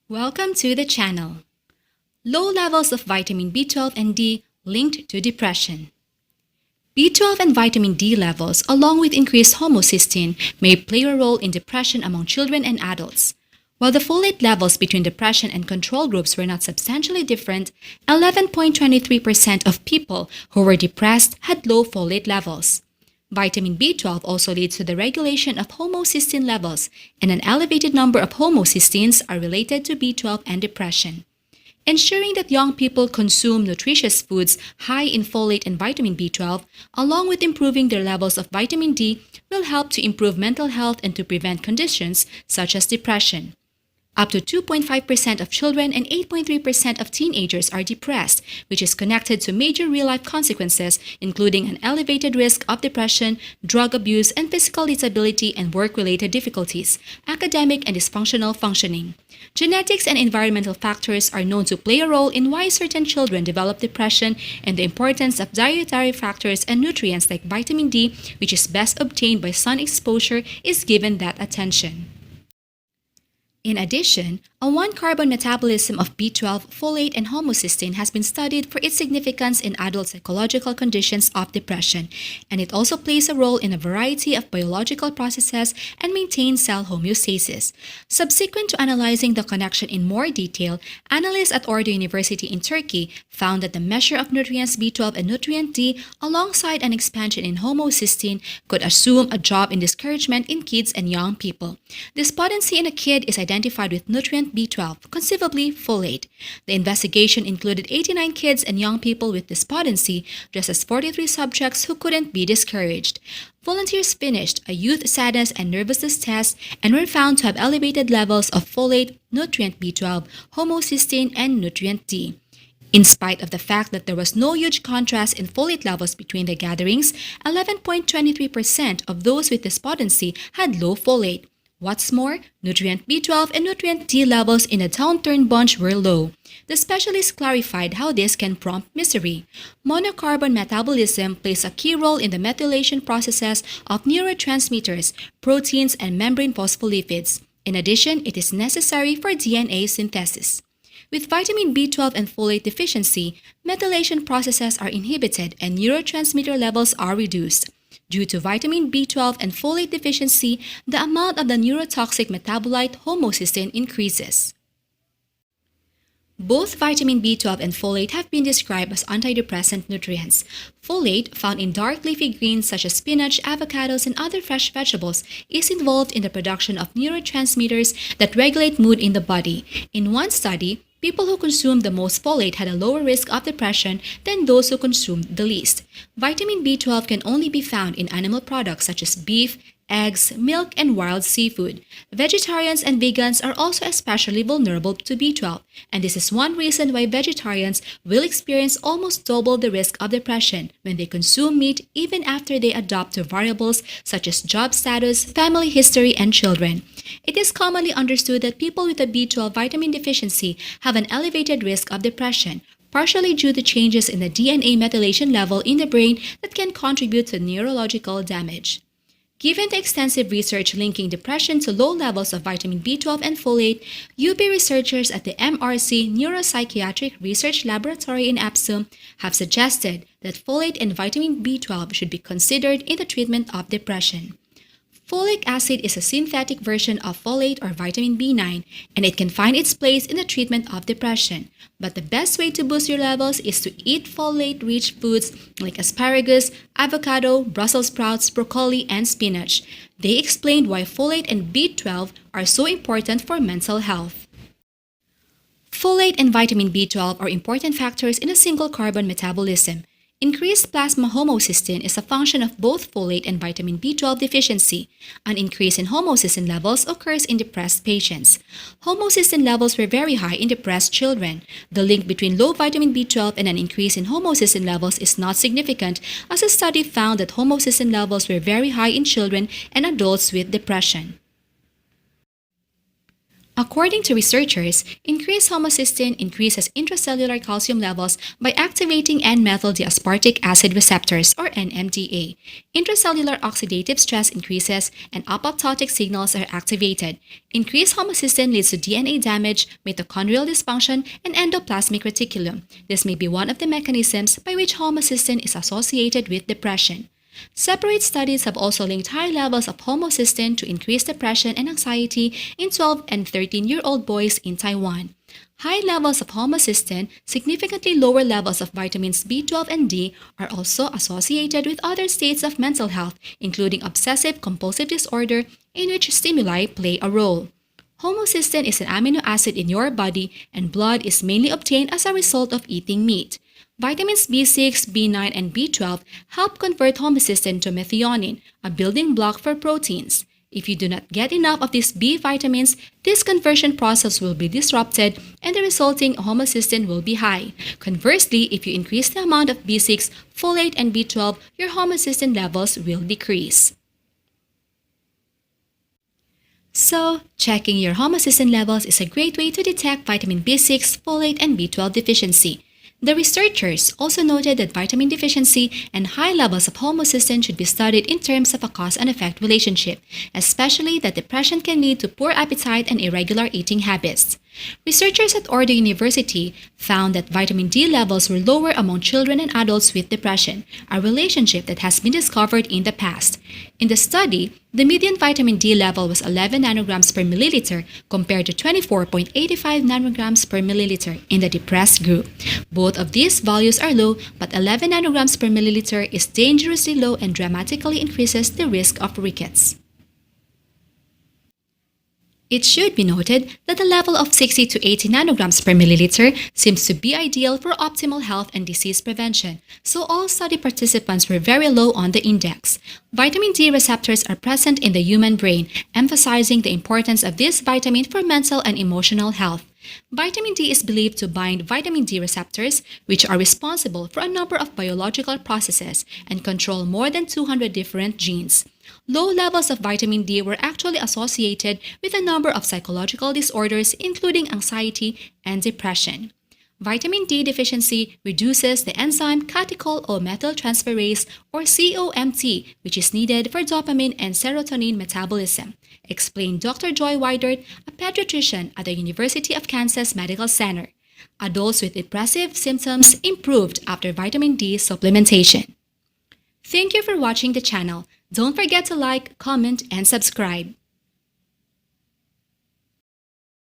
Welcome to the channel. Low levels of vitamin B12 and D linked to depression. B12 and vitamin D levels, along with increased homocysteine, may play a role in depression among children and adults. While the folate levels between depression and control groups were not substantially different, 11.23% of people who were depressed had low folate levels. Vitamin B12 also leads to the regulation of homocysteine levels, and an elevated number of homocysteines are related to B12 and depression. Ensuring that young people consume nutritious foods high in folate and vitamin B12, along with improving their levels of vitamin D, will help to improve mental health and to prevent conditions such as depression. Up to 2.5% of children and 8.3% of teenagers are depressed, which is connected to major real-life consequences, including an elevated risk of depression, drug abuse, and physical disability and work-related difficulties, academic and dysfunctional functioning. Genetics and environmental factors are known to play a role in why certain children develop depression, and the importance of dietary factors and nutrients like vitamin D, which is best obtained by sun exposure, is given that attention. In addition, a one-carbon metabolism of B12, folate, and homocysteine has been studied for its significance in adult psychological conditions of depression, and it also plays a role in a variety of biological processes and maintains cell homeostasis. Subsequent to analyzing the connection in more detail, analysts at Ordu University in Turkey found that the measure of nutrients B12 and nutrient D, alongside an expansion in homocysteine, could assume a job in discouragement in kids and young people. Despondency in a kid is identified with nutrient B12, conceivably folate. The investigation included 89 kids and young people with despondency, just as 43 subjects who couldn't be discouraged. Volunteers finished a youth sadness and nervousness test and were found to have elevated levels of folate, nutrient B12, homocysteine, and nutrient D. In spite of the fact that there was no huge contrast in folate levels between the gatherings, 11.23% of those with despondency had low folate. What's more, nutrient B12 and nutrient D levels in a downturned bunch were low. The specialist clarified how this can prompt misery. Monocarbon metabolism plays a key role in the methylation processes of neurotransmitters, proteins, and membrane phospholipids. In addition, it is necessary for DNA synthesis. With vitamin B12 and folate deficiency, methylation processes are inhibited and neurotransmitter levels are reduced. Due to vitamin B12 and folate deficiency, the amount of the neurotoxic metabolite homocysteine increases. Both vitamin B12 and folate have been described as antidepressant nutrients. Folate, found in dark leafy greens such as spinach, avocados, and other fresh vegetables, is involved in the production of neurotransmitters that regulate mood in the body. In one study, people who consumed the most folate had a lower risk of depression than those who consumed the least. Vitamin B12 can only be found in animal products such as beef, eggs, milk, and wild seafood. Vegetarians and vegans are also especially vulnerable to B12, and this is one reason why vegetarians will experience almost double the risk of depression when they consume meat even after they adapt to variables such as job status, family history, and children. It is commonly understood that people with a B12 vitamin deficiency have an elevated risk of depression, partially due to changes in the DNA methylation level in the brain that can contribute to neurological damage. Given the extensive research linking depression to low levels of vitamin B12 and folate, UP researchers at the MRC Neuropsychiatric Research Laboratory in Epsom have suggested that folate and vitamin B12 should be considered in the treatment of depression. Folic acid is a synthetic version of folate or vitamin B9, and it can find its place in the treatment of depression. But the best way to boost your levels is to eat folate-rich foods like asparagus, avocado, Brussels sprouts, broccoli, and spinach. They explained why folate and B12 are so important for mental health. Folate and vitamin B12 are important factors in a single carbon metabolism. Increased plasma homocysteine is a function of both folate and vitamin B12 deficiency. An increase in homocysteine levels occurs in depressed patients. Homocysteine levels were very high in depressed children. The link between low vitamin B12 and an increase in homocysteine levels is not significant, as a study found that homocysteine levels were very high in children and adults with depression. According to researchers, increased homocysteine increases intracellular calcium levels by activating N-methyl aspartic acid receptors or NMDA. Intracellular oxidative stress increases and apoptotic signals are activated. Increased homocysteine leads to DNA damage, mitochondrial dysfunction, and endoplasmic reticulum. This may be one of the mechanisms by which homocysteine is associated with depression. Separate studies have also linked high levels of homocysteine to increased depression and anxiety in 12 and 13-year-old boys in Taiwan. High levels of homocysteine, significantly lower levels of vitamins B12 and D are also associated with other states of mental health, including obsessive-compulsive disorder, in which stimuli play a role. Homocysteine is an amino acid in your body, and blood is mainly obtained as a result of eating meat. Vitamins B6, B9, and B12 help convert homocysteine to methionine, a building block for proteins. If you do not get enough of these B vitamins, this conversion process will be disrupted and the resulting homocysteine will be high. Conversely, if you increase the amount of B6, folate, and B12, your homocysteine levels will decrease. So, checking your homocysteine levels is a great way to detect vitamin B6, folate, and B12 deficiency. The researchers also noted that vitamin deficiency and high levels of homocysteine should be studied in terms of a cause and effect relationship, especially that depression can lead to poor appetite and irregular eating habits. Researchers at Ordu University found that vitamin D levels were lower among children and adults with depression, a relationship that has been discovered in the past. In the study, the median vitamin D level was 11 nanograms per milliliter compared to 24.85 nanograms per milliliter in the depressed group. Both of these values are low, but 11 nanograms per milliliter is dangerously low and dramatically increases the risk of rickets. It should be noted that the level of 60 to 80 nanograms per milliliter seems to be ideal for optimal health and disease prevention, so all study participants were very low on the index. Vitamin D receptors are present in the human brain, emphasizing the importance of this vitamin for mental and emotional health. Vitamin D is believed to bind vitamin D receptors, which are responsible for a number of biological processes and control more than 200 different genes. Low levels of vitamin D were actually associated with a number of psychological disorders, including anxiety and depression. Vitamin D deficiency reduces the enzyme catechol-O-methyltransferase or COMT, which is needed for dopamine and serotonin metabolism, explained Dr. Joy Widert, a pediatrician at the University of Kansas Medical Center. Adults with depressive symptoms improved after vitamin D supplementation. Thank you for watching the channel. Don't forget to like, comment, and subscribe.